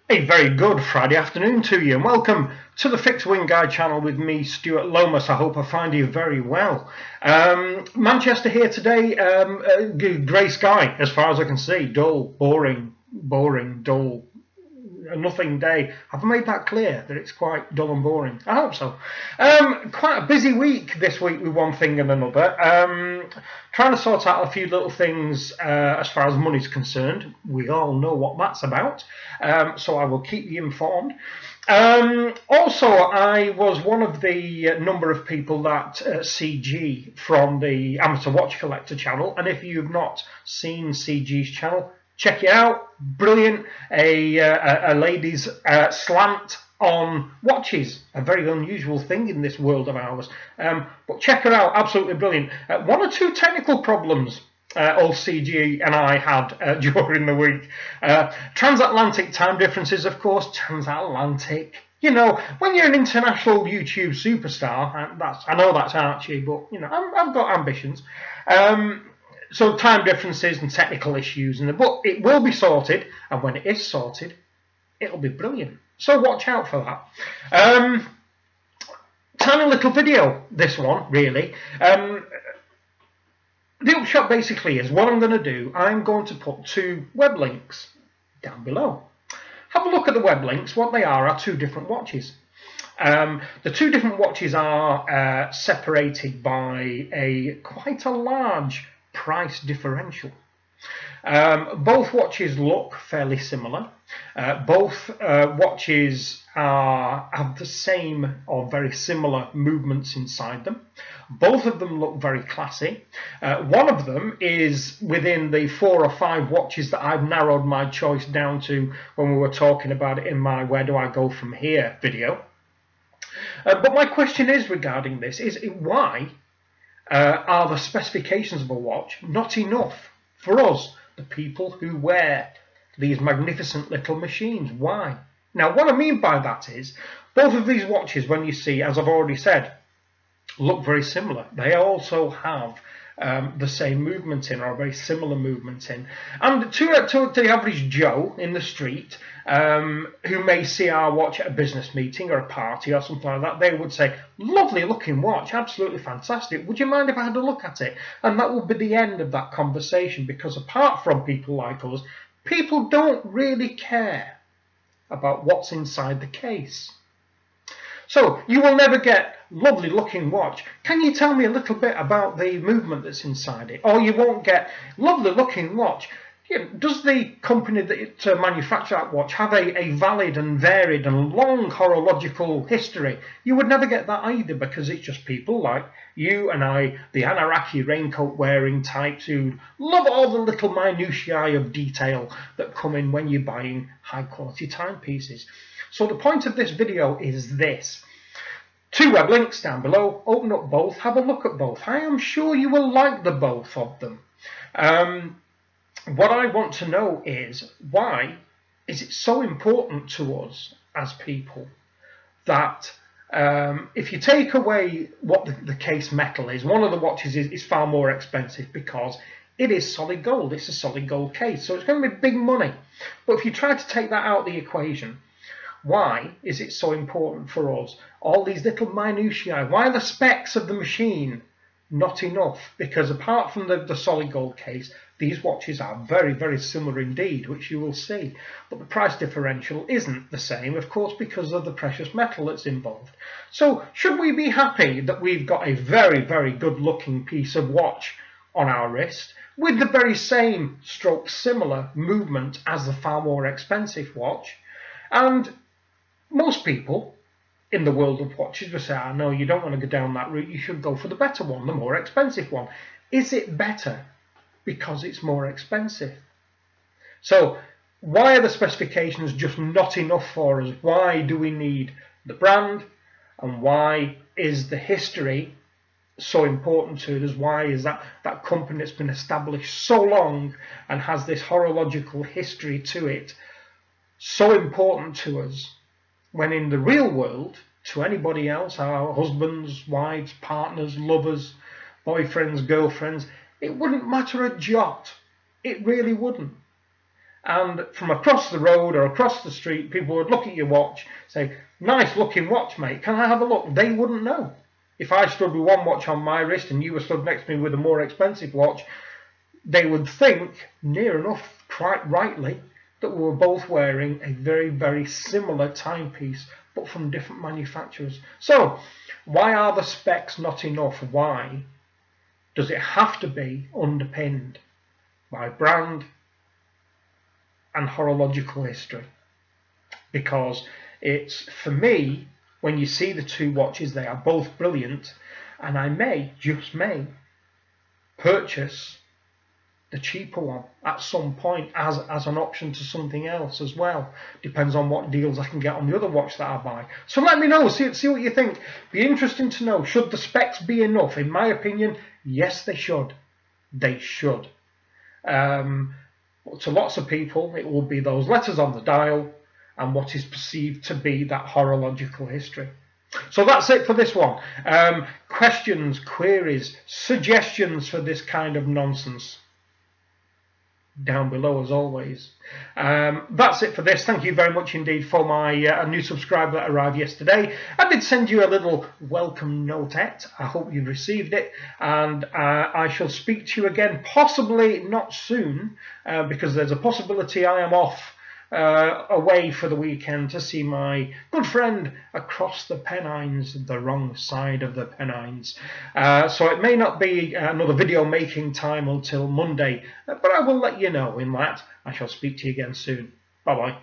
A very good Friday afternoon to you, and welcome to the Fixed Wing Guide channel with me, Stuart Lomas. I hope I find you very well. Manchester here today, grey sky as far as I can see, dull, boring, dull, nothing day. Have I made that clear that it's quite dull and boring? I hope so. Quite a busy week this week with one thing and another. Trying to sort out a few little things as far as money's concerned. We all know what that's about, so I will keep you informed. Also, I was one of the number of people that CG from the Amateur Watch Collector channel, and if you've not seen CG's channel, check it out. Brilliant. A lady's slant on watches. A very unusual thing in this world of ours. But check her out. Absolutely brilliant. One or two technical problems old CG and I had during the week. Transatlantic time differences, of course. Transatlantic. You know, when you're an international YouTube superstar, I know that's Archie, but you know, I've got ambitions. So time differences and technical issues, but it will be sorted, and when it is sorted, it'll be brilliant. So watch out for that. Tiny little video, this one, really. The upshot basically is what I'm going to do. I'm going to put two web links down below. Have a look at the web links. What they are two different watches. The two different watches are separated by quite a large price differential. Both watches look fairly similar. Both watches have the same or very similar movements inside them. Both of them look very classy. One of them is within the 4 or 5 watches that I've narrowed my choice down to when we were talking about it in my Where Do I Go From Here video. But my question is regarding this, is why are the specifications of a watch not enough for us, the people who wear these magnificent little machines? Why? Now, what I mean by that is, both of these watches, when you see, as I've already said, look very similar. They also have the same movement in, or a very similar movement in. And to the average Joe in the street, who may see our watch at a business meeting or a party or something like that, they would say, lovely looking watch, absolutely fantastic. Would you mind if I had a look at it? And that would be the end of that conversation, because apart from people like us, people don't really care about what's inside the case. So you will never get lovely looking watch. Can you tell me a little bit about the movement that's inside it? Or you won't get lovely looking watch. Does the company that manufactures that watch have a valid and varied and long horological history? You would never get that either, because it's just people like you and I, the Anaraki raincoat wearing types who love all the little minutiae of detail that come in when you're buying high quality timepieces. So the point of this video is this. Two web links down below. Open up both. Have a look at both. I am sure you will like the both of them. What I want to know is, why is it so important to us as people that if you take away what the case metal is, one of the watches is far more expensive because it is solid gold. It's a solid gold case, so it's going to be big money. But if you try to take that out of the equation, why is it so important for us? All these little minutiae. Why are the specs of the machine not enough? Because apart from the solid gold case, these watches are very, very similar indeed, which you will see. But the price differential isn't the same, of course, because of the precious metal that's involved. So should we be happy that we've got a very, very good looking piece of watch on our wrist with the very same stroke similar movement as the far more expensive watch? And most people in the world of watches will say, no, you don't want to go down that route, you should go for the better one, the more expensive one. Is it better because it's more expensive? So why are the specifications just not enough for us? Why do we need the brand? And why is the history so important to us? Why is that company that's been established so long and has this horological history to it so important to us, when in the real world, to anybody else, our husbands, wives, partners, lovers, boyfriends, girlfriends, it wouldn't matter a jot. It really wouldn't. and from across the road or across the street, people would look at your watch, say, "Nice looking watch, mate. Can I have a look?" They wouldn't know. If I stood with one watch on my wrist and you were stood next to me with a more expensive watch, they would think, near enough, quite rightly, that we were both wearing a very, very similar timepiece, but from different manufacturers. So, why are the specs not enough? Why does it have to be underpinned by brand and horological history? Because it's, for me, when you see the two watches, they are both brilliant, and I may, just may, purchase the cheaper one at some point as an option to something else as well. Depends on what deals I can get on the other watch that I buy. So let me know, see what you think. Be interesting to know, should the specs be enough? In my opinion, yes, they should. They should. To lots of people, it will be those letters on the dial and what is perceived to be that horological history. So that's it for this one. Questions, queries, suggestions for this kind of nonsense, down below as always. That's it for this. Thank you very much indeed for my new subscriber that arrived yesterday. I did send you a little welcome notette. I hope you received it, and I shall speak to you again, possibly not soon, because there's a possibility I am off away for the weekend to see my good friend across the Pennines, the wrong side of the Pennines. So it may not be another video making time until Monday, but I will let you know in that. I shall speak to you again soon. Bye bye.